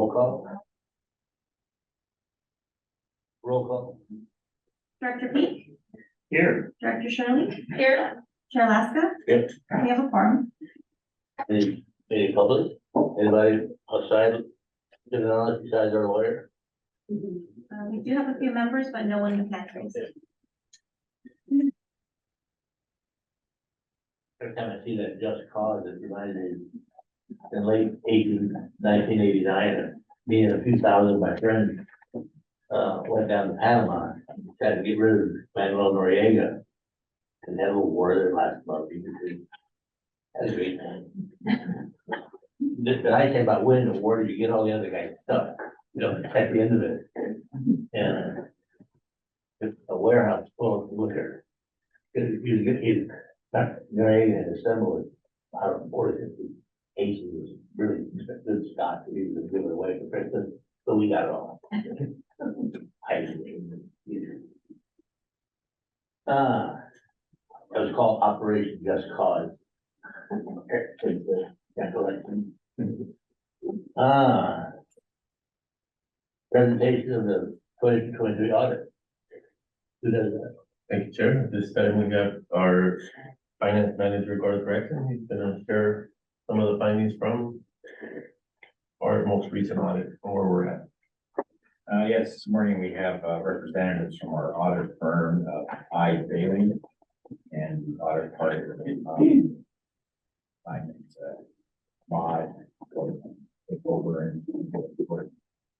roll call. Roll call. Director Peak, Here. Director Shirley. Here. Chair Laska. Yep. We have a quorum. Any public? Anybody outside? Been on besides our lawyer? We do have a few members, but no one in hand raised. Every time I see that just cause, it reminds me in late 1989, me and a few thousand of my friends went down to Panama, tried to get rid of Manuel Noriega, and had a little war there last month. Had a great time. The nice thing about winning the war is you get all the other guys stuff, you know, at the end of it. And it's a warehouse full of liquor. Noriega had assembled out of 40, 50 cases, was really good stock. He was giving away for Christmas, so we got it all. It was called Operation Just Cause. Presentation of the 2023 audit. Who does that? Thank you, Chair. At this time, we got our finance manager, Garth Rexon. He's gonna share some of the findings from our most recent audit and where we're at. Yes, this morning we have representatives from our audit firm, Bailey, and the audit partner, findings, Mod, take over and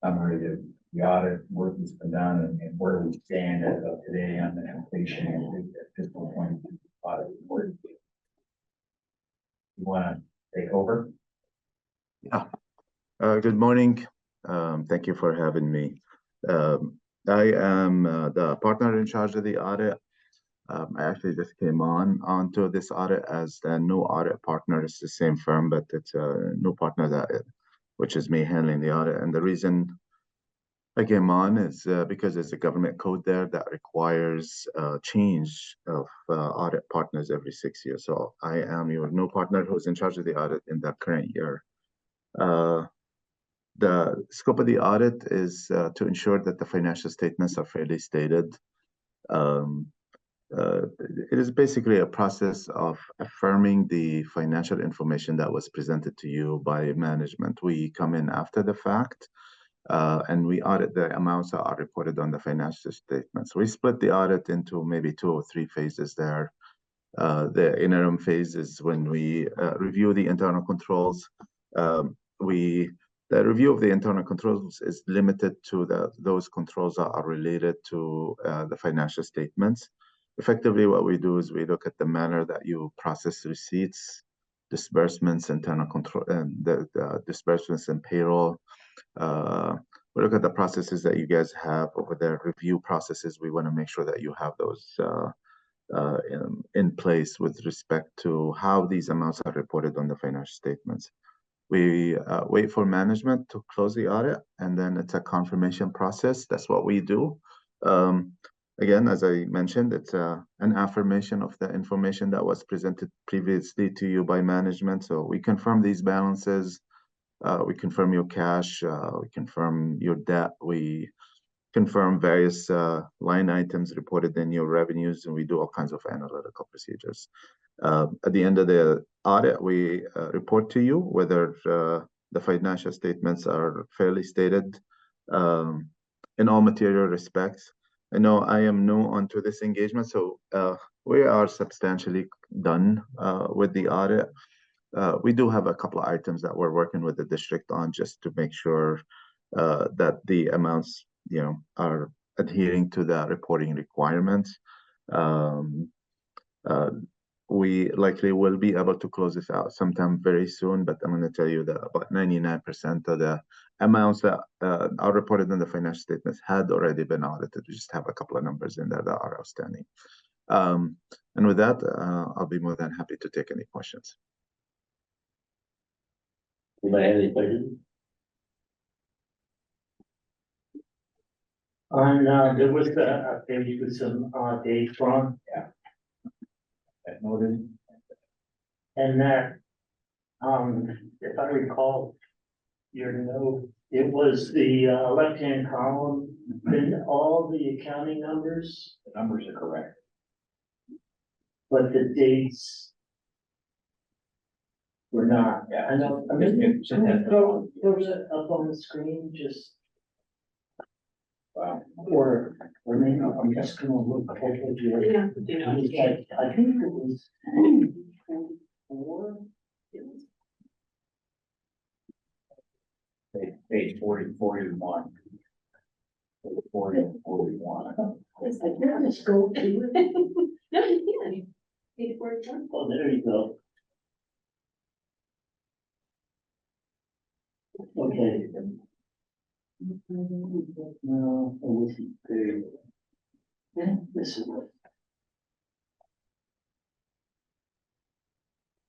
summary of the audit, work that's been done, and where we stand as of today on the completion and fiscal 22 audit report. You want to take over? Good morning. Thank you for having me. I am the partner in charge of the audit. I actually just came onto this audit as the new audit partner. It's the same firm, but it's a new partner which is me handling the audit. And the reason I came on is because there's a government code there that requires change of audit partners every 6 years. So I am your new partner who's in charge of the audit in the current year. The scope of the audit is to ensure that the financial statements are fairly stated. It is basically a process of affirming the financial information that was presented to you by management. We come in after the fact and we audit the amounts that are reported on the financial statements. We split the audit into maybe 2 or 3 phases there. The interim phase is when we review the internal controls. The review of the internal controls is limited to those controls that are related to the financial statements. Effectively, what we do is we look at the manner that you process receipts, disbursements, internal control, and the disbursements and payroll. We look at the processes that you guys have over there, review processes. We want to make sure that you have those in place with respect to how these amounts are reported on the financial statements. We wait for management to close the audit, and then it's a confirmation process. That's what we do. Again, as I mentioned, it's an affirmation of the information that was presented previously to you by management. So we confirm these balances, we confirm your cash, we confirm your debt, we confirm various line items reported in your revenues, and we do all kinds of analytical procedures. At the end of the audit, we report to you whether the financial statements are fairly stated in all material respects. I know I am new onto this engagement, so we are substantially done with the audit. We do have a couple of items that we're working with the district on just to make sure that the amounts, are adhering to the reporting requirements. We likely will be able to close this out sometime very soon, but I'm going to tell you that about 99% of the amounts that are reported in the financial statements had already been audited. We just have a couple of numbers in there that are outstanding. And with that, I'll be more than happy to take any questions. Anybody have any questions? There was a page with some dates on. Yeah. That noted. And that, if I recall, your note It was the left-hand column, and all the accounting numbers, The numbers are correct. but the dates were not. Yeah. I know, I Just- mean, just can have you to- throw it up on the screen, just, Wow. or maybe I'm just gonna look over here. Yeah. It was like, I think it was 4. Page 41. 40 and 41. It's like, yeah, just go to it. No, you can. 841. Oh, there you go. Okay. No, it wasn't there. Yeah, this is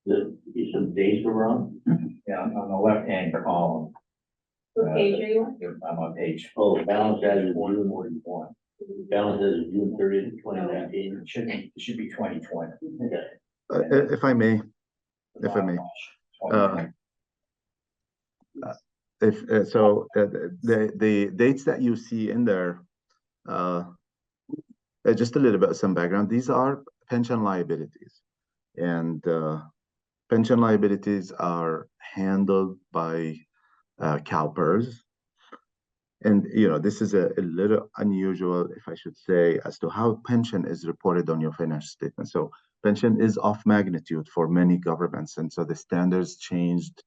it. Some dates were wrong. Yeah, on the left-hand column. What page are you on? I'm on page Oh, balance as of June, 41. balance as of June 30th, 2019. It should be 2020. If I may, if I may. 2020. The dates that you see in there, just a little bit of some background. These are pension liabilities, and pension liabilities are handled by CalPERS. And this is a little unusual, if I should say, as to how pension is reported on your financial statement. So pension is off magnitude for many governments, and so the standards changed,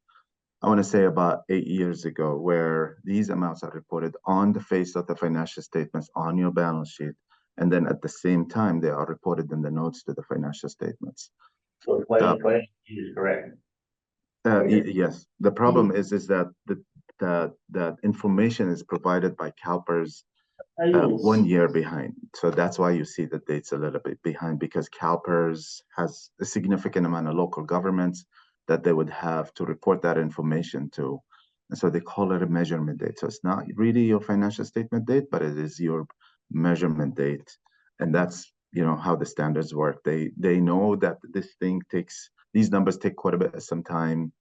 I want to say about 8 years ago, where these amounts are reported on the face of the financial statements on your balance sheet. And then at the same time, they are reported in the notes to the financial statements. So 2020 is correct. Yes, the problem is that that information is provided by CalPERS 1 year behind. So that's why you see the dates a little bit behind, because CalPERS has a significant amount of local governments that they would have to report that information to. And so they call it a measurement date. So it's not really your financial statement date, but it is your measurement date. And that's, how the standards work. They know that these numbers take quite a bit of some time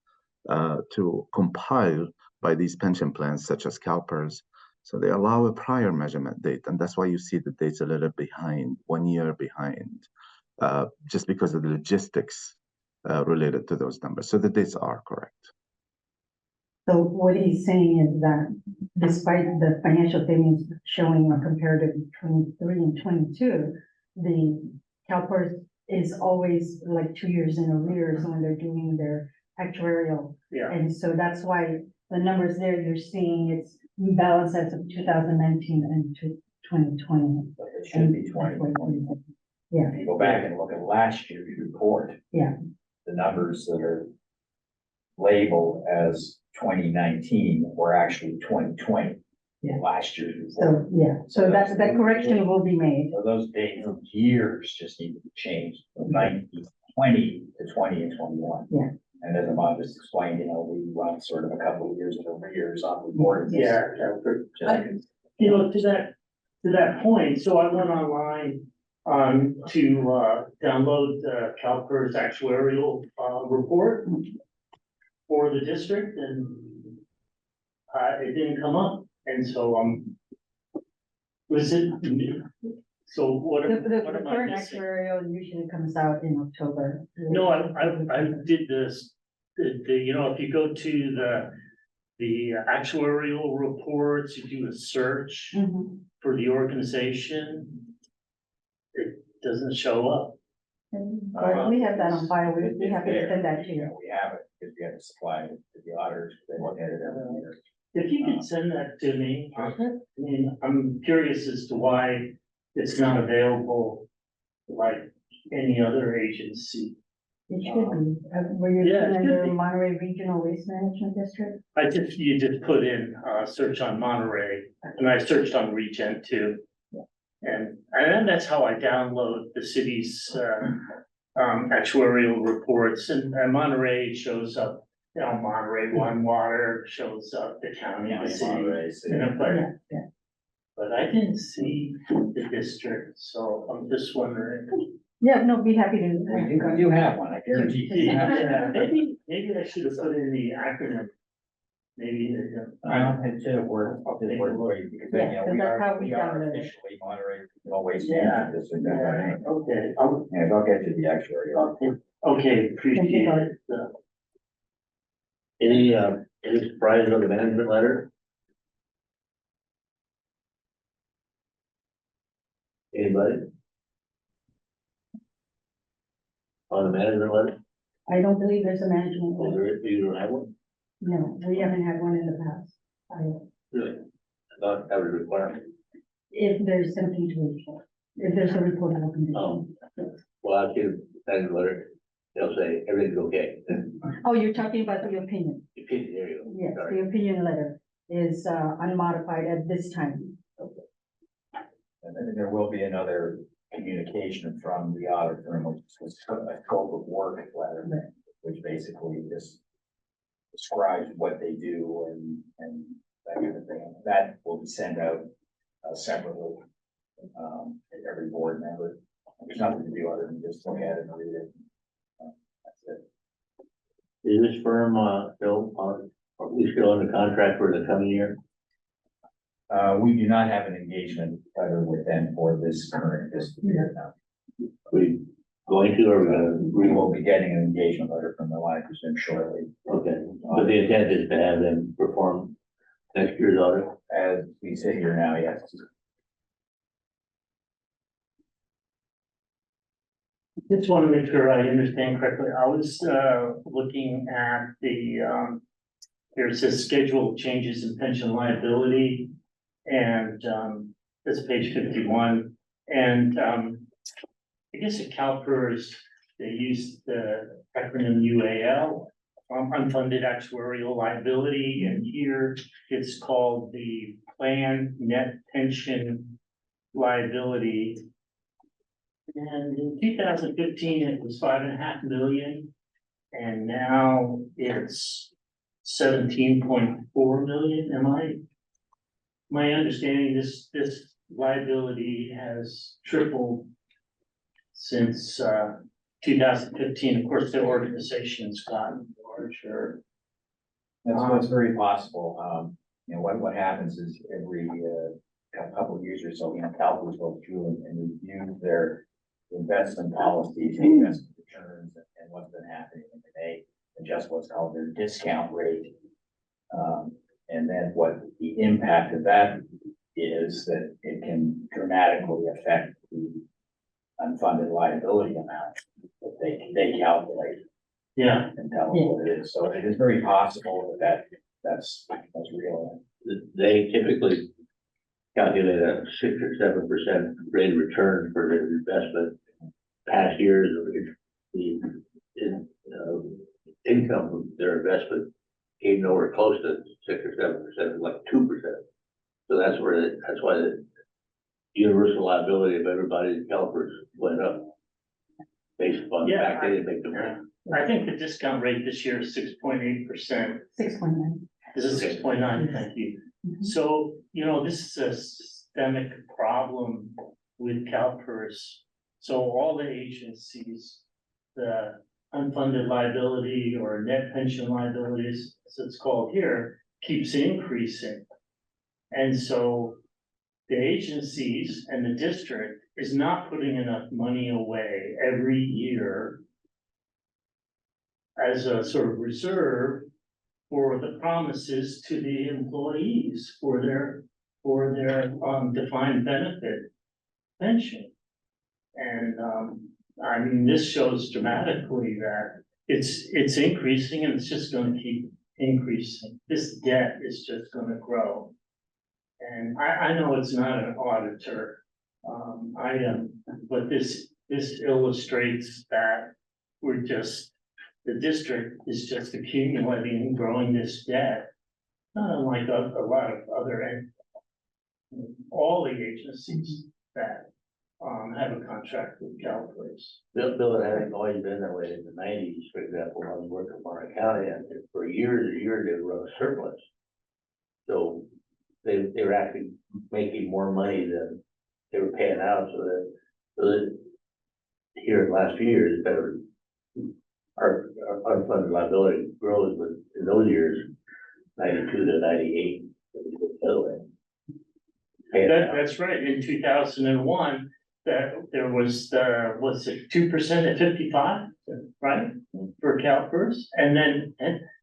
to compile by these pension plans, such as CalPERS. So they allow a prior measurement date. And that's why you see the dates a little behind, 1 year behind, just because of the logistics related to those numbers. So the dates are correct. So what he's saying is that despite the financial statements showing a comparative 23 and 22, the CalPERS is always like 2 years in arrears when they're doing their actuarial. Yeah. And so that's why the numbers there you're seeing it's balance as of 2019 and 2020. But it should be And 2020. Yeah, If you go back and look at last year's report. Yeah. The numbers that are labeled as 2019 were actually 2020. Yeah. Last year's report. so that correction will be made. So those dates of years just need to be changed from 2020 to 20 and 21. Yeah. And as Ahmad just explained, we run sort of a couple of years in arrears on reporting. this. Yeah, to that point, so I went online to download the CalPERS actuarial report for the district, and it didn't come up, and so was it? So what The what am I current missing? actuarial usually comes out in October. No, I did this, if you go to the actuarial reports, you do a search Mhm. for the organization, it doesn't show up. But we have that on file, we have to send that to you. We have it, because we have to supply it to the auditors, they look at it every year. If you could send that to me, I mean, I'm curious as to why it's not available like any other agency. It should be, were you Yeah, it looking should at the be. Monterey Regional Waste Management District? You just put in, search on Monterey, and I searched on ReGen too. And then that's how I download the city's, actuarial reports, and Monterey shows up, Monterey One Water shows up, the county, the city. Monterey City. Yeah. But I didn't see the district, so I'm just wondering. Yeah, no, be happy to. We do have one, I guarantee you. Yeah, maybe I should have put in the acronym. maybe, I don't think it works, it works way, because then, you know, Yeah, 'cause that's how we we are download it. officially Monterey, no waste Yeah. management district. yeah, okay, And I'll get you the actuary. okay, appreciate it. Any surprises on the management letter? Anybody? On the management letter? I don't believe there's a management. Oh, letter. you don't have one? No, we haven't had one in the past. Really? I thought that was a requirement. If there's something to report, if there's a reportable condition. Well, I'll get a management letter. They'll say everything's okay. Oh, you're talking about the opinion. There you go. Yes, Sorry. the opinion letter is unmodified at this time. And then there will be another communication from the audit firm, which is a scope of work letter, which basically just describes what they do and that kind of thing. That will be sent out separately to every board member. There's nothing to do other than just look at it and read it. That's it. Is this firm, still, are we still under contract for the coming year? We do not have an engagement letter with them for this current fiscal year now. We going to, or We will be getting an engagement letter from the line presume shortly. okay, but the intent is to have them perform next year's audit? As we sit here now, yes. Just want to make sure I understand correctly. I was looking at the there's a schedule of changes in pension liability. And that's page 51. And I guess at CalPERS, they use the acronym UAL, unfunded actuarial liability, and here it's called the plan net pension liability. And in 2015, it was 5.5 million, and now it's 17.4 million. Am I? My understanding, this liability has tripled since 2015. Of course, the organization's gotten larger. That's very possible. You know, what happens is every couple of years or so, you know, CalPERS goes through and review their investment policies, and investment returns, and what's been happening, and they adjust what's called their discount rate. And then what the impact of that is that it can dramatically affect the unfunded liability amount that they calculate. Yeah. And tell us what it is. So it is very possible that's real. They typically calculate a 6 or 7% rate of return for their investment. Past years, the income of their investment came nowhere close to 6 or 7%, like 2%. So that's why the universal liability of everybody in CalPERS went up based upon the fact they didn't make the money. I think the discount rate this year is 6.8%. 6.9. This is 6.9, thank you. Mhm. So, you know, this is a systemic problem with CalPERS. So all the agencies, the unfunded liability or net pension liabilities, as it's called here, keeps increasing. And so the agencies and the district is not putting enough money away every year as a sort of reserve for the promises to the employees for their defined benefit pension. And I mean, this shows dramatically that it's increasing, and it's just gonna keep increasing. This debt is just gonna grow. And I know it's not an auditor item, but this illustrates that the district is just accumulating and growing this debt. Not unlike a lot of other, all the agencies that have a contract with CalPERS. Bill, it hadn't always been that way in the 90s, for example. I was working for a county, and for years and years they were a surplus. So they were actually making more money than they were paying out, so that here in the last few years, our unfunded liability grows, but in those years, 92 to 98. The other way. Pay it down. That's right, in 2001, that there was, what's it, 2% at 55, right? For CalPERS, and then,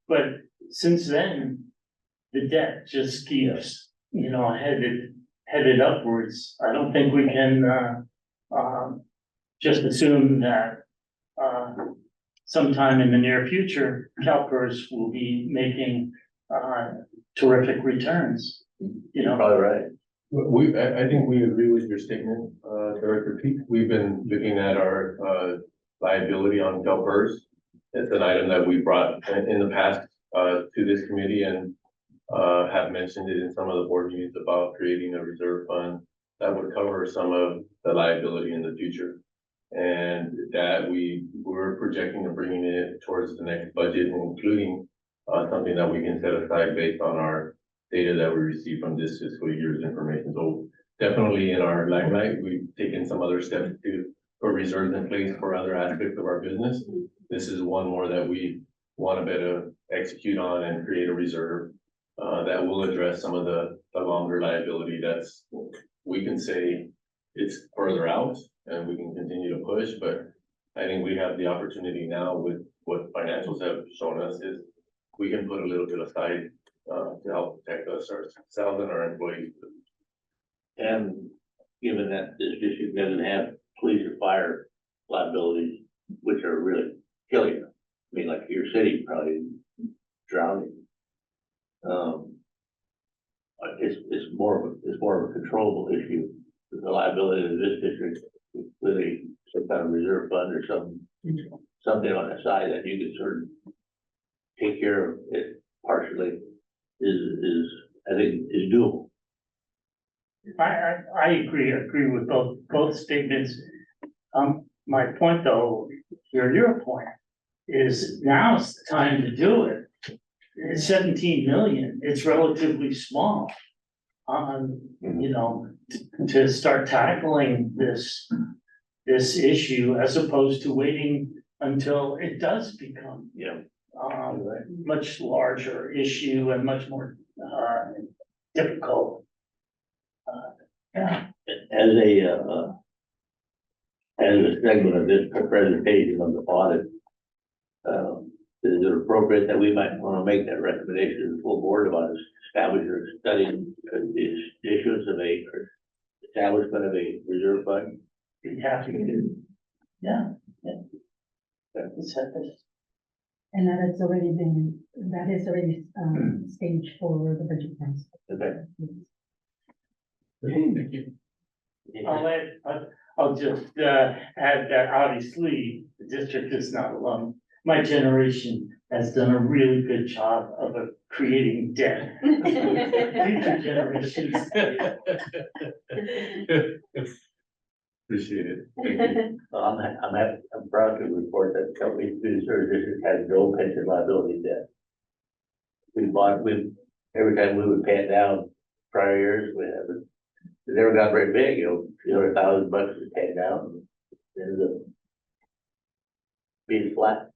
but since then, the debt just keeps, headed upwards. I don't think we can, just assume that, sometime in the near future, CalPERS will be making, terrific returns, You're probably right. I think we agree with your statement, Director Peak. We've been looking at our, liability on CalPERS. It's an item that we brought in the past, to this committee and, have mentioned it in some of the board meetings about creating a reserve fund that would cover some of the liability in the future. And that we're projecting and bringing it towards the next budget, including, something that we can set aside based on our data that we receive from this fiscal year's information. So definitely in our limelight, we've taken some other steps to put reserves in place for other aspects of our business. This is one more that we want to better execute on and create a reserve that will address some of the longer liability that's, we can say it's further out and we can continue to push, but I think we have the opportunity now with what financials have shown us is we can put a little bit aside to help protect us, ourselves and our employees. And given that this district doesn't have police or fire liabilities, which are really killing you. I mean, like your city probably drowning. It's more of a controllable issue. The liability of this district with some kind of reserve fund or something on the side that you can sort of take care of it partially is I think is doable. I agree with both statements. My point though, your point is now's the time to do it. It's 17 million, it's relatively small. To start tackling this issue as opposed to waiting until it does become, much larger issue and much more, difficult. Yeah. As a segment of this presentation on the audit, is it appropriate that we might want to make that recommendation to the full board about establishing or studying the issuance of or establishment of a reserve fund? Be happy to. Yeah. Let's have this. And that is already staged for the budget process. Okay. Thank you. I'll just add that obviously the district is not alone. My generation has done a really good job of creating debt. Future generations. Appreciate it. Thank you. I'm proud to report that the company Service District has no pension liability debt. Every time we would pay it down prior years, we haven't. It never got very big, $200,000 to pay it down. It ended up being flat.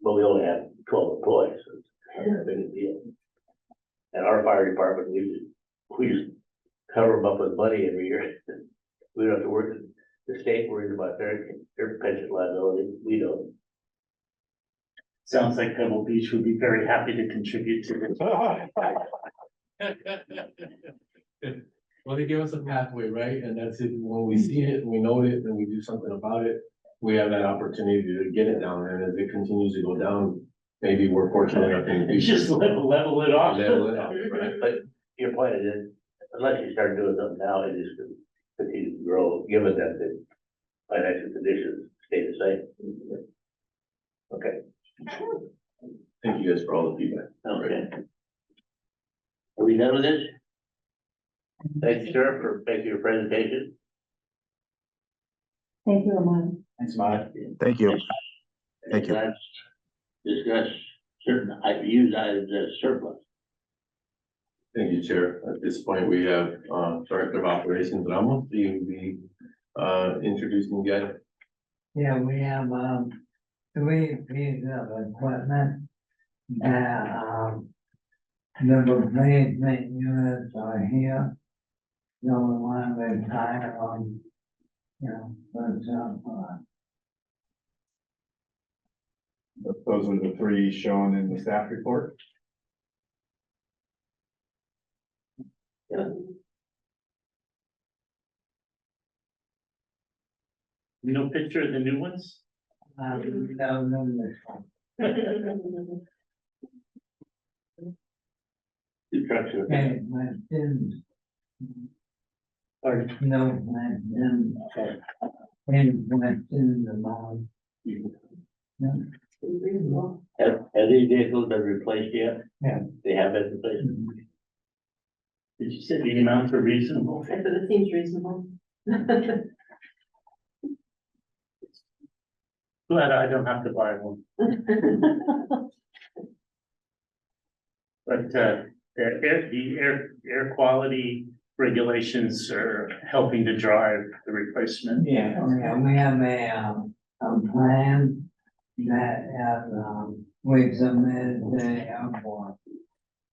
But we only have 12 employees, so it's not that big a deal. And our fire department, we just cover them up with money every year. We don't have to work, the state worries about their pension liability, we don't. Sounds like Pebble Beach would be very happy to contribute to this. Well, they give us a pathway, right? And that's it. When we see it, we know it, and we do something about it. We have that opportunity to get it down, and as it continues to go down, maybe we're fortunate enough to Just level it off. level it out, right? But your point is, unless you start doing something now, it just continues to grow, given that the financial conditions stay the same. Okay. Thank you guys for all the feedback. Okay. Are we done with this? Thank you, sir, for making your presentation. Thank you, Ramon. Thanks, Mike. Thank you. Thank you. Let's discuss certain used items as surplus. Thank you, Chair. At this point, we have Director of Operations Ramos, he will be introducing the item. Yeah, we have, 3 pieces of equipment that, the replacement units are here. No one retire on, you know, for example, Those are the three shown in the staff report. No picture of the new ones? no, no, Two trucks are. okay, my students, Or, no, my students, and my students among. Have these vehicles been replaced yet? Yeah. They have been replaced? did you say the amounts are reasonable? I said it seems reasonable. Glad I don't have to buy one. But, the air quality regulations are helping to drive the replacement. Yeah, we have a plan that we submitted to the airport.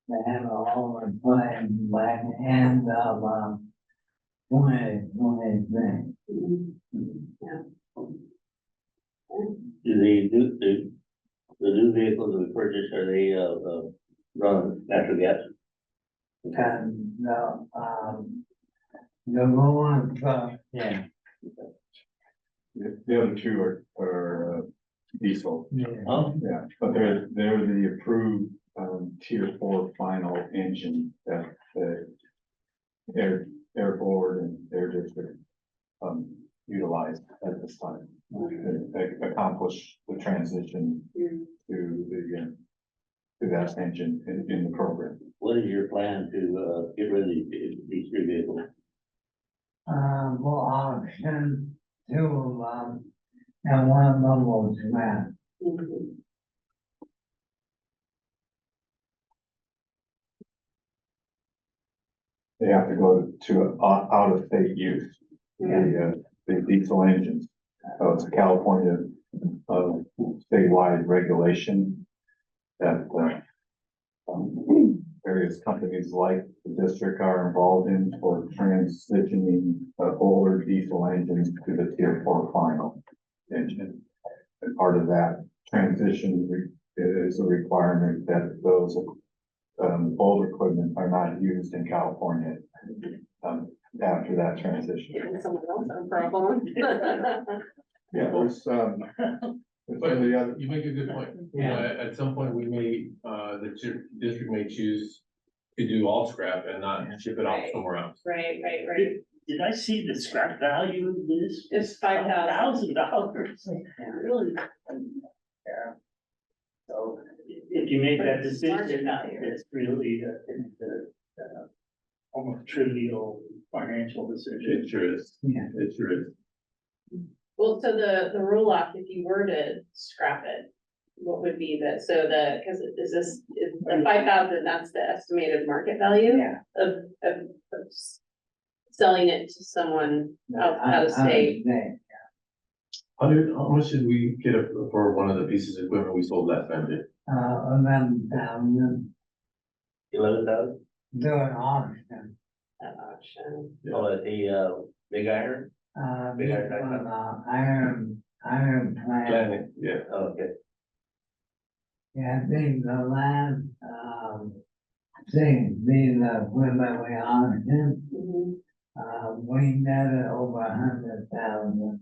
They have a whole plan by the end of, 2023. The new vehicles we purchased, are they, run natural gas? And, the one, yeah, The other two are diesel. yeah. Oh, Yeah, but they're the approved, tier 4 final engine that the air board and air district, utilize at this time. To accomplish the transition to that engine in the program. what is your plan to, get rid of these three vehicles? We'll auction two of them, and one of them will scrap. They have to go to out of state use, the diesel engines. So it's a California, statewide regulation that, various companies like the district are involved in for transitioning, older diesel engines to the tier 4 final engine. And part of that transition is a requirement that those, old equipment are not used in California, after that transition. Giving someone else a problem. Yeah, there's, But the other, you make a good point. You know, at some point, we may, the district may choose to do all scrap and not ship it off Right. somewhere else. Right. Did I see the scrap value of this? It's $5,000. $5,000. Really? Yeah. So if you make that Market decision, value. it's really almost trivial financial decision. It sure is. Yeah. It sure is. Well, so the roll-off, if you were to scrap it, what would be cause is the 5,000, that's the estimated market value? Yeah. Of selling it to someone out of state? How much did we get for one of the pieces of equipment we sold last time? Dick? 11,000, 11,000? do an auction. At auction. Oh, at the, big iron? This one, iron plant. Planning, yeah. Oh, okay. Yeah, I think the last, thing, being the equipment we auctioned, we netted over $100,000.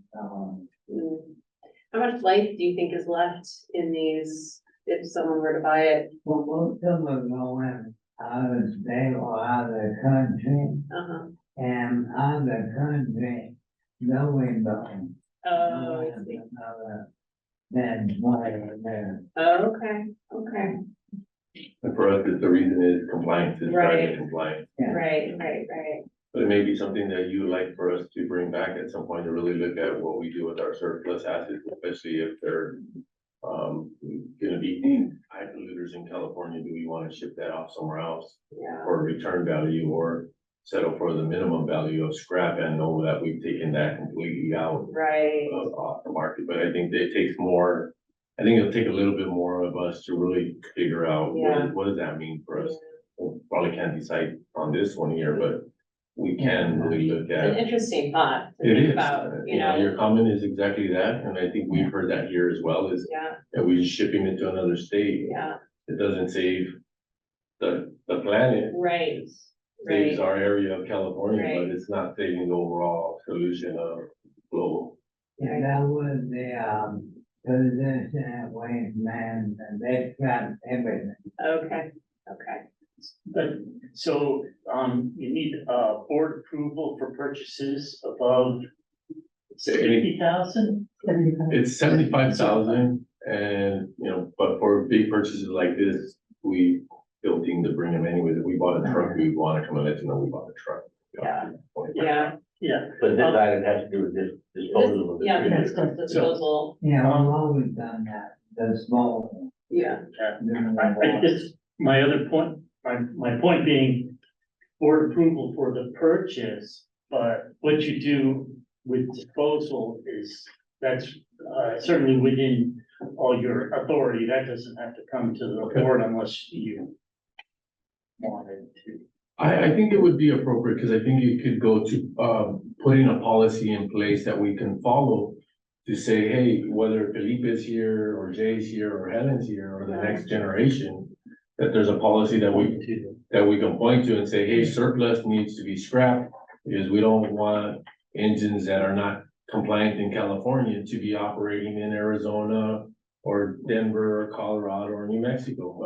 How much life do you think is left in these, if someone were to buy it? Well, most of them go in out of state or out of the country, and out of the country, nobody knows. Oh, I see. Then why there? Oh, okay. And for us, the reason is compliance, is Right. driving compliance. Right. But it may be something that you would like for us to bring back at some point to really look at what we do with our surplus assets, especially if they're gonna be high polluters in California. Do we want to ship that off somewhere else Yeah. for return value, or settle for the minimum value of scrap and know that we've taken that completely out Right. off the market? But I think that it takes more. I think it'll take a little bit more of us to really figure out Yeah. what does that mean for us? we probably can't decide on this one here, but we can really look It's an at. interesting thought to It think is, about, you your know, comment is exactly that, and I think we've heard that here as well, is yeah, that we're shipping it to another state. yeah, It doesn't save the planet, right, saves right. our area of California, Right. but it's not saving the overall solution of global. Yeah, that was the, position at Waste Management, they've got everything. Okay, okay. But, so, you need, board approval for purchases above $50,000? 75. It's 75,000 and, but for big purchases like this, we still think to bring them anyways. If we bought a truck, we want to come and let you know we bought a truck. Yeah. Yeah, Yeah, But this item has to do with this disposal of the. yeah, tree. this disposal, Yeah, we've always done that, the small. yeah, I just, my other point, my point being, board approval for the purchase, but what you do with disposal is, that's, certainly within all your authority, that doesn't have to come to the board unless you wanted to. I think it would be appropriate, because I think you could go to, putting a policy in place that we can follow to say, hey, whether Felipe is here, or Jay's here, or Helen's here, or the next generation, that there's a policy that we can point to and say, hey, surplus needs to be scrapped, because we don't want engines that are not compliant in California to be operating in Arizona, or Denver, or Colorado, or New Mexico.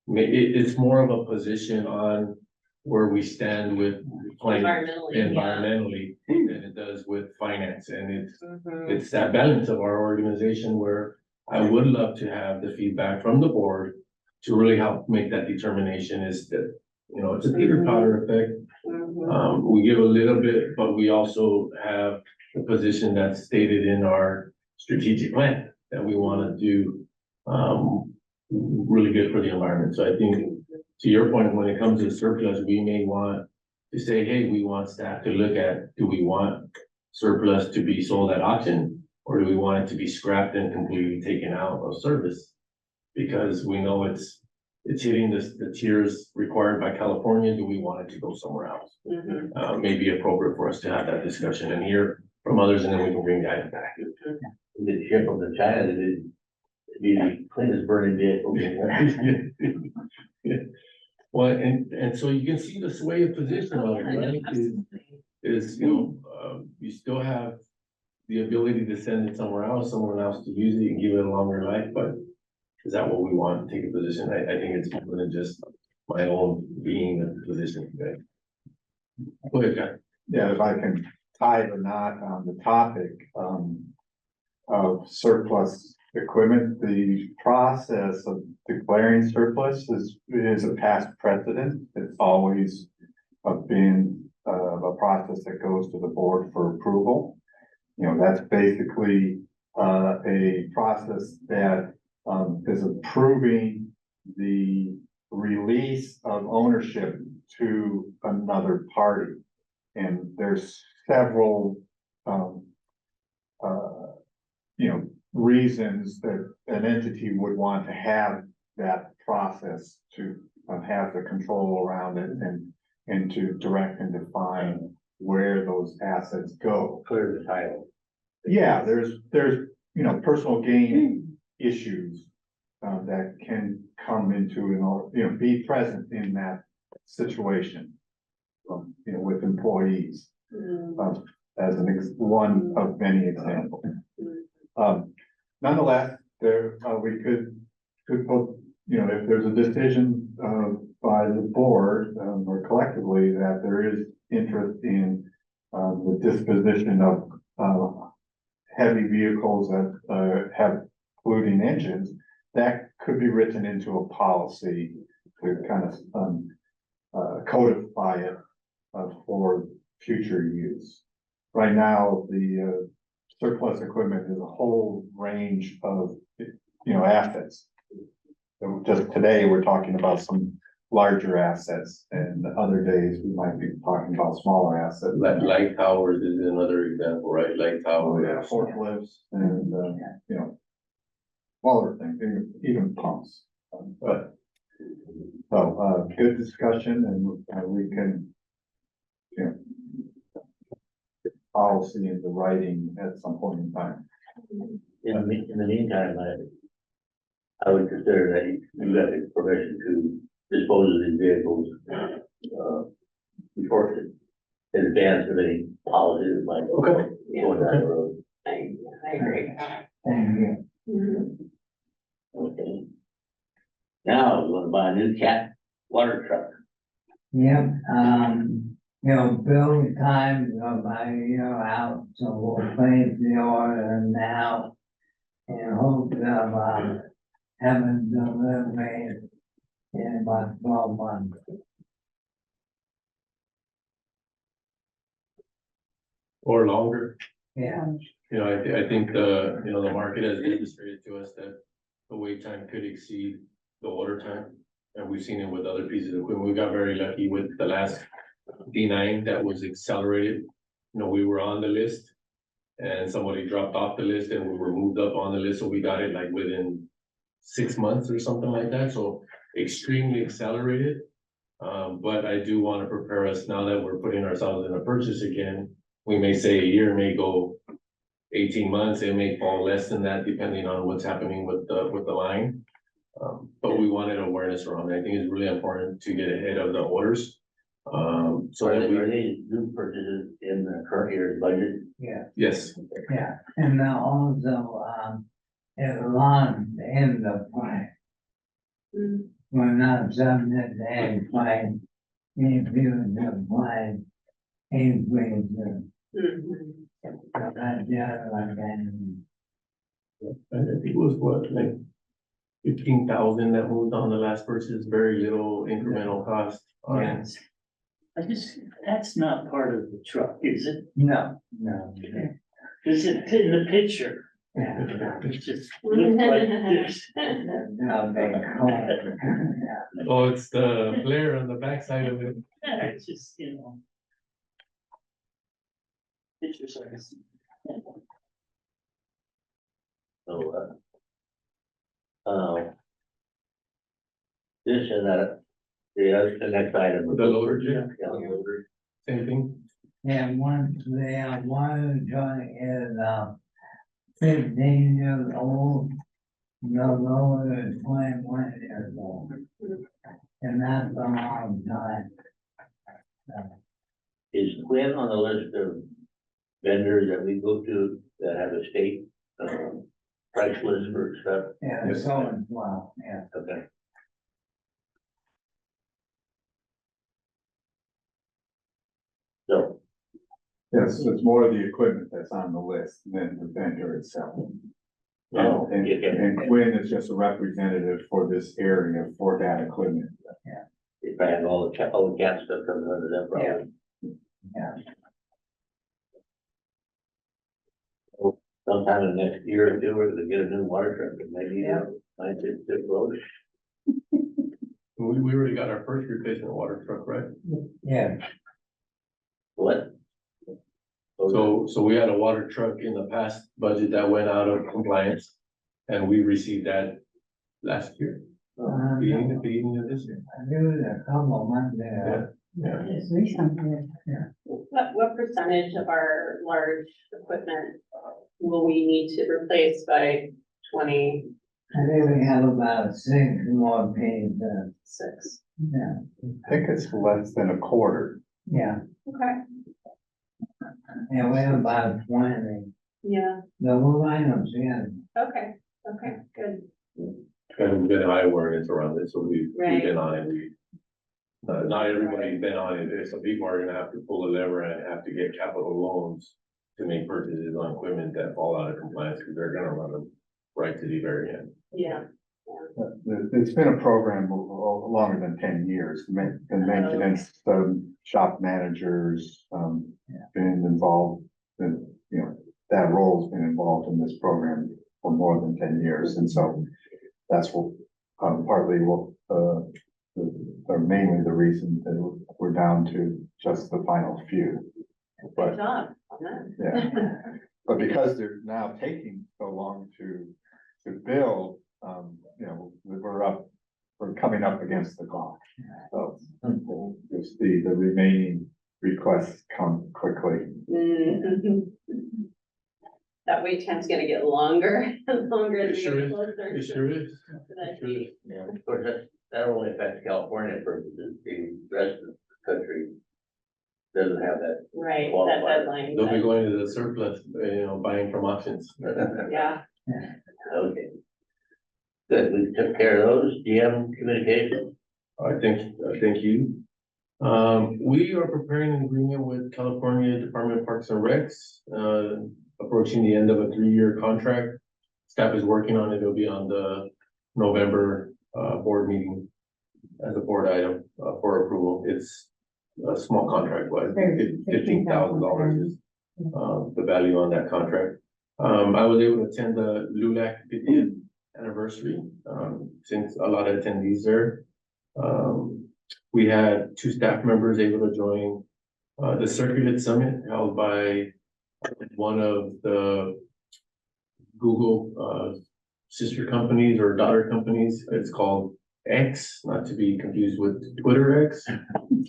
It's more of a position on where we stand with planning environmentally, yeah. environmentally than it does with finance. And Mhm. it's that balance of our organization where I would love to have the feedback from the board to really help make that determination, is that, it's a teeter totter effect. Mhm. We give a little bit, but we also have the position that's stated in our strategic plan that we want to do, really good for the environment. So I think, to your point, when it comes to surplus, we may want to say, hey, we want staff to look at, do we want surplus to be sold at auction? Or do we want it to be scrapped and completely taken out of service? Because we know it's hitting the tiers required by California. Do we want it to go somewhere else? Mhm. May be appropriate for us to have that discussion and hear from others, and then we can bring the item back. The ship from the China, that is, be the cleanest burning vehicle. Yeah. Well, and so you can see the sway of position Oh, on it, yeah, I know, right? absolutely. Is, you still have the ability to send it somewhere else, someone else to use it and give it a longer life, but is that what we want? Take a position? I think it's more than just my own being in the position today. Go ahead, Guy. Yeah, if I can tie the knot on the topic, of surplus equipment, the process of declaring surplus is a past precedent. It's always been, a process that goes to the board for approval. That's basically, a process that, is approving the release of ownership to another party. And there's several, reasons that an entity would want to have that process, to have the control around it and to direct and define where those assets go. Clear the title. Yeah, there's, personal gain issues that can come into, be present in that situation. With employees, Mhm. as one of many examples. Nonetheless, we could put, if there's a decision, by the board, or collectively, that there is interest in, the disposition of, heavy vehicles that, have polluting engines, that could be written into a policy to kind of, codify it, for future use. Right now, the, surplus equipment is a whole range of, assets. So just today, we're talking about some larger assets, and other days, we might be talking about smaller assets. Light towers is another example, right? Light towers. Forklifts and, smaller things, even pumps. But So, good discussion and we can, you know, policy into writing at some point in time. In the meantime, I would consider that you got the permission to dispose of these vehicles, before, in advance of any policy that might go Okay. going down the road. I agree. Thank you. Mhm. Okay. Now, we're gonna buy a new water truck. Yep, build times are by year out, so we'll place the order now. In hopes of, having delivery in about 12 months. Or longer. Yeah, You know, I think the, you know, the market has demonstrated to us that the wait time could exceed the order time. And we've seen it with other pieces of equipment. We got very lucky with the last D9 that was accelerated. You know, we were on the list and somebody dropped off the list and we were moved up on the list. So we got it like within 6 months or something like that. So extremely accelerated. But I do want to prepare us now that we're putting ourselves in a purchase again. We may say a year, may go 18 months, it may fall less than that depending on what's happening with the line. But we wanted awareness around it. I think it's really important to get ahead of the orders. So that Are we, these new purchases in the current year's budget? yeah, yes, yeah, and then also, it runs in the plan. Mhm. We're not subject to any plan, if you the plan, increase Mhm. the other one, I think it was what, like 15,000 that moved on the last purchase, very little incremental cost on it. yes, That's not part of the truck, is it? no, Is it in the picture? yeah, It just looks like this. no, they call it, Oh, it's the flare on the backside of it. Yeah, it's just, pictures like this. So, this and that, the next item. The loader jig? Yeah, the loader. Same thing. and once the water truck is, 15 years old, the loader is 21 years old. And that's a long time. Is Quinn on the list of vendors that we go to that have a state, price list for stuff? Yeah, so as well, yeah. Okay. So, Yes, it's more of the equipment that's on the list than the vendor itself. oh, And okay, and Quinn is just a representative for this area for that equipment. if I have all the cat stuff comes under them, probably. Yeah. Sometime in the next year or two, we're gonna get a new water truck, and maybe, Yeah. might just load. We already got our first replacement water truck, right? Yeah, What? So we had a water truck in the past budget that went out of compliance. And we received that last year, beginning of this year. I knew it a couple of months ago. Yeah. It's recently. What percentage of our large equipment will we need to replace by 26? I think we have about 6 more pages, yeah, I think it's less than a quarter. yeah, Okay, and we have about 20. yeah, The lineups, yeah, okay, good. And we've been high awareness around this, so we've Right. been on it. Not everybody's been on it. Some people are gonna have to pull a lever and have to get capital loans to make purchases on equipment that fall out of compliance, because they're gonna run them right to the very end. Yeah, It's been a program longer than 10 years. The maintenance, shop managers, been involved in, that role's been involved in this program for more than 10 years. And so that's what, partly what, or mainly the reason that we're down to just the final few. good But, job on that. yeah, but because they're now taking so long to build, we're up we're coming up against the clock. So, just the remaining requests come quickly. Mhm. That wait time's gonna get longer and longer It as we sure get is. closer. It sure is. to that It sure is. date. Yeah, of course, that only affects California purposes, the rest of the country doesn't have that. Right, that Qualifier. deadline, They'll be but, going to the surplus, buying from auctions. yeah. Okay. Good, we took care of those, DM communication, Thank you. We are preparing an agreement with California Department of Parks and Recs, approaching the end of a 3-year contract. Staff is working on it. It'll be on the November, board meeting as a board item, for approval. It's a small contract, but $15,000 is, the value on that contract. I was able to attend the LULAC 50th anniversary, since a lot of attendees there. We had 2 staff members able to join the Circulate Summit held by one of the Google sister companies or daughter companies. It's called X, not to be confused with Twitter X.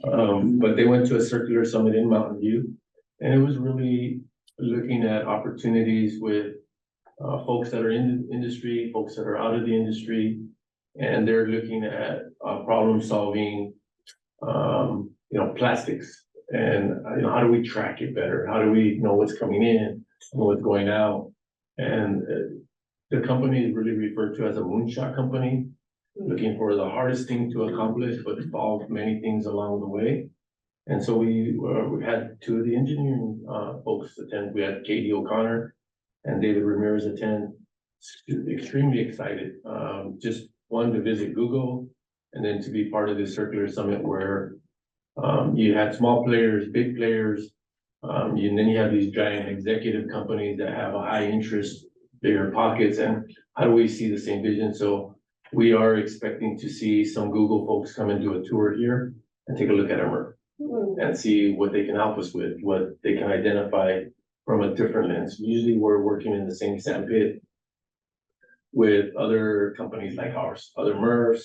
But they went to a circular summit in Mountain View, and it was really looking at opportunities with folks that are in the industry, folks that are out of the industry, and they're looking at problem solving, plastics. And, how do we track it better? How do we know what's coming in and what's going out? And the company is really referred to as a moonshot company, looking for the hardest thing to accomplish, but solve many things along the way. And so we had 2 of the engineering folks attend. We had Katie O'Connor and David Ramirez attend. Extremely excited, just one to visit Google, and then to be part of this circular summit where you had small players, big players, and then you have these giant executive companies that have a high interest, bigger pockets, and how do we see the same vision? So we are expecting to see some Google folks come and do a tour here and take a look at our and see what they can help us with, what they can identify from a different lens. Usually we're working in the same sandpit with other companies like ours, other MRFs,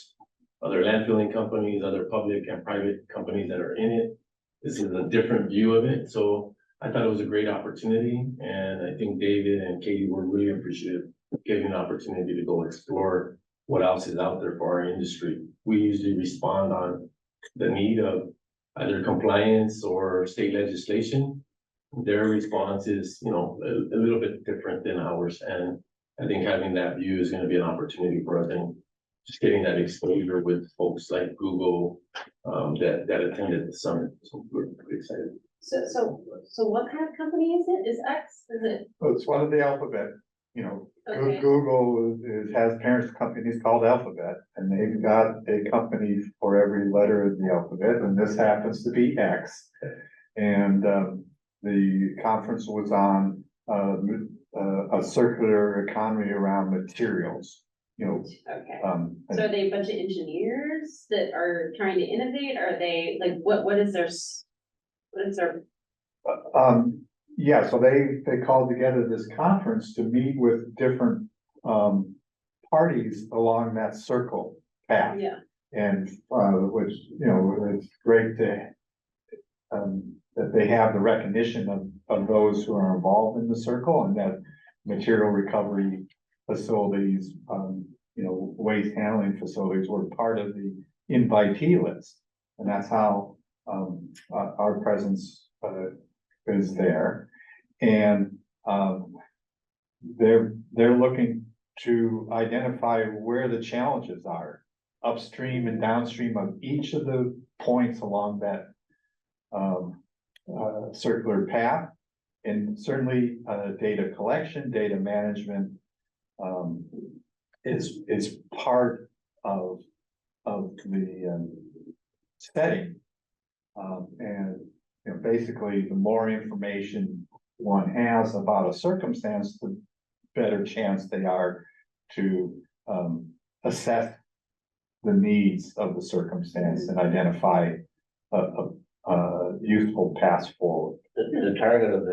other landfilling companies, other public and private companies that are in it. This is a different view of it. So I thought it was a great opportunity. And I think David and Katie were really appreciative of giving an opportunity to go explore what else is out there for our industry. We usually respond on the need of either compliance or state legislation. Their response is, a little bit different than ours. And I think having that view is going to be an opportunity for us, and just getting that exposure with folks like Google that attended the summit. So we're pretty excited. So what kind of company is it? Is X, is it? So it's one of the alphabet, Okay. Google has parent companies called Alphabet, and they've got a company for every letter of the alphabet, and this happens to be X. And the conference was on a circular economy around materials, Okay. So are they a bunch of engineers that are trying to innovate? Are they, like, what is their, yeah, so they called together this conference to meet with different parties along that circle path. yeah, And which, it's great to that they have the recognition of those who are involved in the circle, and that material recovery facilities, waste handling facilities were part of the invitee list. And that's how our presence is there. And they're looking to identify where the challenges are upstream and downstream of each of the points along that circular path. And certainly data collection, data management is part of the setting. And basically, the more information one has about a circumstance, the better chance they are to assess the needs of the circumstance and identify a useful path forward. the target of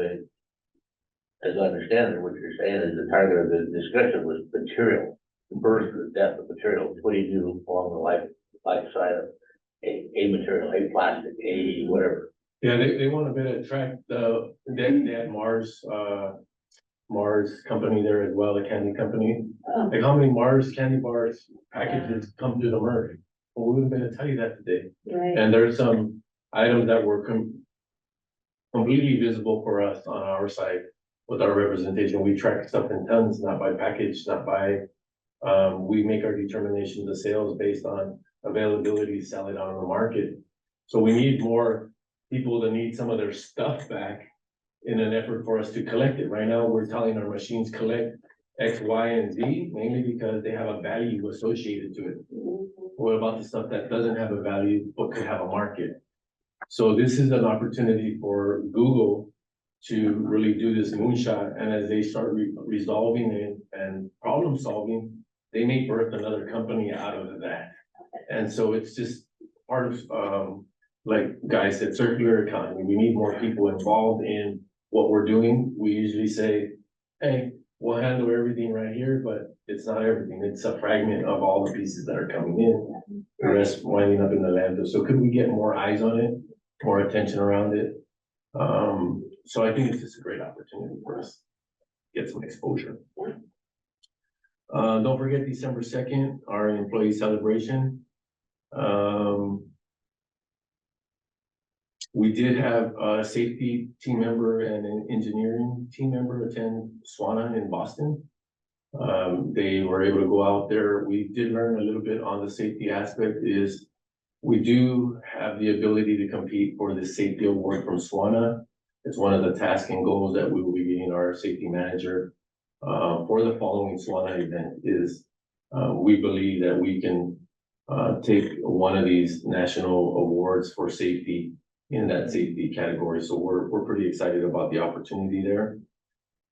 as I understand it, what you're saying is the target of the discussion was material. birth or death of materials, what do you do along the life side of a material, a plastic, a whatever? Yeah, they want a bit of track, they had Mars company there as well, the candy company. Oh. Like how many Mars candy bars packages come through the merge? Well, we wouldn't be able to tell you that today. Right. And there's some items that were completely visible for us on our side with our representation. We track stuff in tons, not by package, not by, we make our determinations of sales based on availability, sell it on the market. So we need more people that need some of their stuff back in an effort for us to collect it. Right now, we're telling our machines collect X, Y, and Z, mainly because they have a value associated to it. What about the stuff that doesn't have a value, but could have a market? So this is an opportunity for Google to really do this moonshot, and as they start resolving it and problem solving, they may birth another company out of that. And so it's just part of, like Guy said, circular economy. We need more people involved in what we're doing. We usually say, hey, we'll handle everything right here, but it's not everything. It's a fragment of all the pieces that are coming in, the rest winding up in the landfill. So could we get more eyes on it, more attention around it? So I think it's just a great opportunity for us to get some exposure. Don't forget December 2nd, our employee celebration. We did have a safety team member and an engineering team member attend SWANA in Boston. They were able to go out there. We did learn a little bit on the safety aspect is we do have the ability to compete for the safety award from SWANA. It's one of the tasks and goals that we will be getting our safety manager for the following SWANA event is we believe that we can take one of these national awards for safety in that safety category. So we're pretty excited about the opportunity there.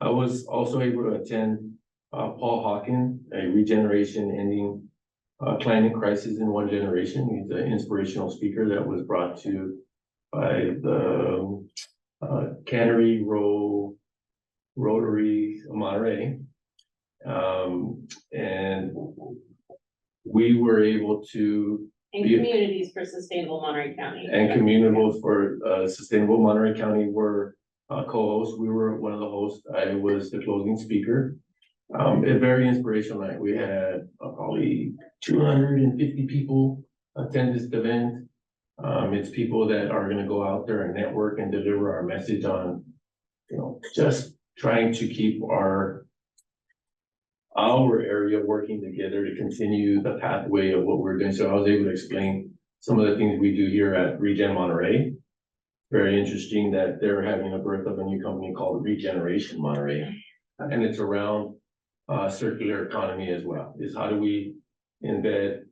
I was also able to attend Paul Hawken, a regeneration ending climate crisis in one generation. He's an inspirational speaker that was brought to by the Cannery Row Rotary Monterey. And we were able to And communities for sustainable Monterey County. and communities for sustainable Monterey County were co-hosts. We were one of the hosts. I was the closing speaker. A very inspirational night. We had probably 250 people attend this event. It's people that are going to go out there and network and deliver our message on, just trying to keep our area working together to continue the pathway of what we're doing. So I was able to explain some of the things we do here at ReGen Monterey. Very interesting that they're having a birth of a new company called Regeneration Monterey. And it's around circular economy as well, is how do we embed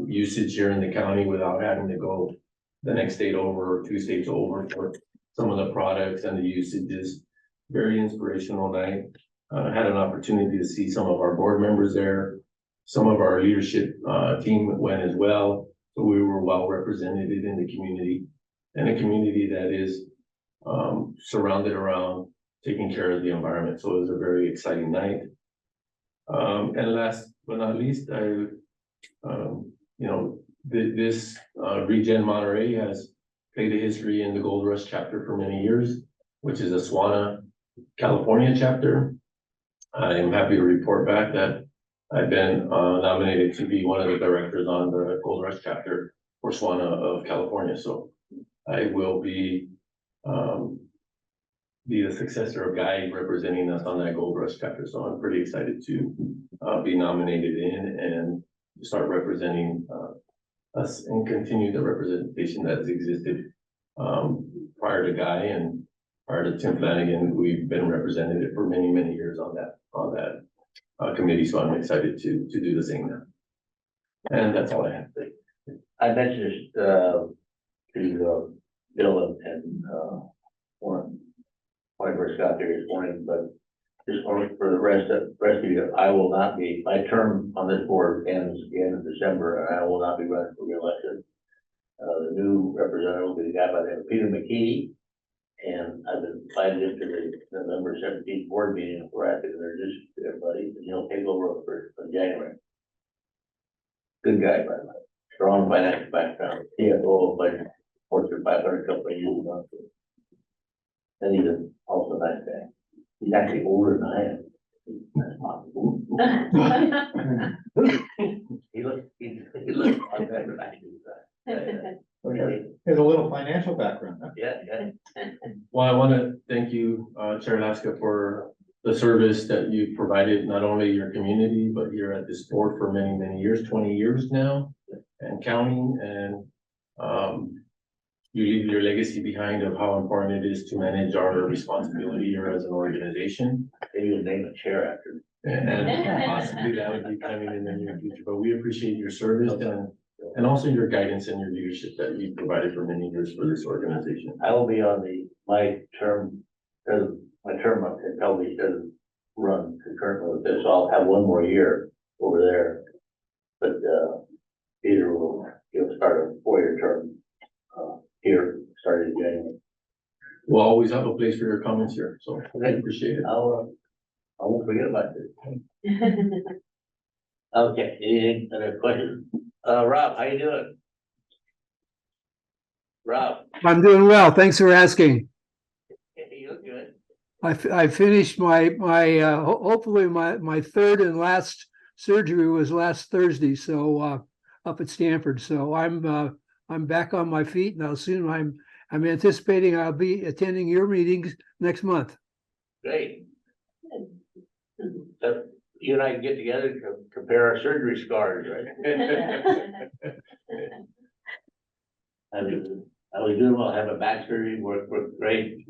usage here in the county without having to go the next state over or 2 states over for some of the products and the usages. Very inspirational night. Had an opportunity to see some of our board members there. Some of our leadership team went as well. So we were well represented in the community, and a community that is surrounded around taking care of the environment. So it was a very exciting night. And last but not least, this ReGen Monterey has played a history in the Gold Rush chapter for many years, which is a SWANA California chapter. I am happy to report back that I've been nominated to be one of the directors on the Gold Rush chapter for SWANA of California. So I will be the successor of Guy representing us on that Gold Rush chapter. So I'm pretty excited to be nominated in and start representing us and continue the representation that's existed prior to Guy and prior to Tim Flanagan. We've been represented for many, many years on that committee. So I'm excited to do the same now. And that's all I have to say. I mentioned this to Bill and when I first got there this morning, but just for the rest of you, I will not be, my term on this board ends at the end of December, and I will not be running for reelection. The new representative will be a guy by the name of Peter McKee. And I've been invited into the November 17th board meeting where I have to introduce you to everybody, and he'll take over on first of January. Good guy, by the way, strong financial background, CFO of like Fortune 500 company years ago. And he's also a nice guy. He's actually older than I am. That's possible. He looks a lot better than I do. He has a little financial background. Huh? Yeah, yeah. Well, I want to thank you, Chair Alaska, for the service that you provided, not only your community, but here at this board for many, many years, 20 years now, and counting, and you leave your legacy behind of how important it is to manage our responsibility here as an organization. Maybe you'll name a chair after. And possibly that would be coming in the near future, but we appreciate your service and also your guidance and your leadership that you provided for many years for this organization. I will be on my term up at Pelby doesn't run concurrently with this, so I'll have one more year over there. But, Peter he'll start a 4-year term, here, starting in January. We'll always have a place for your comments here, so I appreciate it. I won't forget about this. Okay, anything, other questions? Rob, how you doing? Rob, I'm doing well. Thanks for asking. you look good. I finished hopefully my third and last surgery was last Thursday. So, up at Stanford. So I'm back on my feet now soon. I'm anticipating I'll be attending your meetings next month. Great. So you and I can get together to compare our surgery scars, right? I was doing well, have a back surgery, worked great.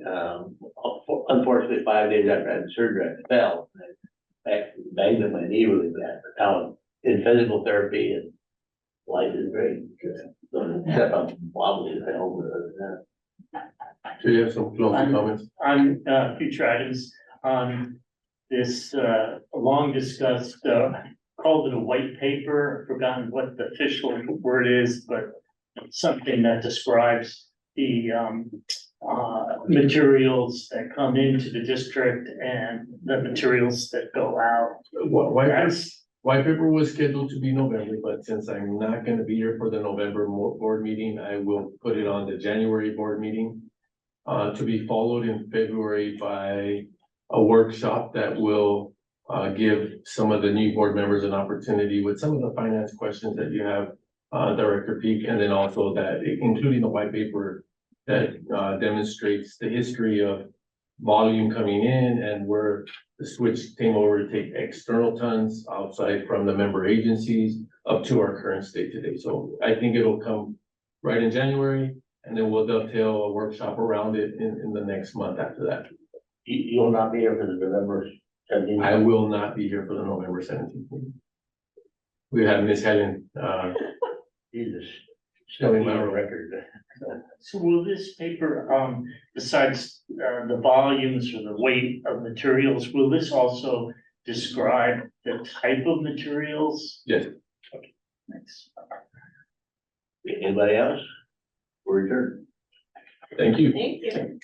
Unfortunately, 5 days after I had the surgery, I fell. I banged up my knee really bad, but now I'm in physical therapy and life is great. So except I'm wobbly at home. So you have some closing comments? On future items, on this long discussed, called it a white paper, I've forgotten what the official word is, but something that describes the materials that come into the district and the materials that go out. White paper was scheduled to be November, but since I'm not going to be here for the November board meeting, I will put it on the January board meeting. To be followed in February by a workshop that will give some of the new board members an opportunity with some of the finance questions that you have, Director Peak, and then also that, including the white paper that demonstrates the history of volume coming in and where the switch came over to take external tons outside from the member agencies up to our current state today. So I think it'll come right in January, and then we'll dovetail a workshop around it in the next month after that. You'll not be here for the November 17th? I will not be here for the November 17th meeting. We have Miss Helen, Jesus, Showing my my record. So will this paper, besides the volumes or the weight of materials, will this also describe the type of materials? yes. Okay, thanks. Anybody else? We're adjourned. Thank you. Thank you.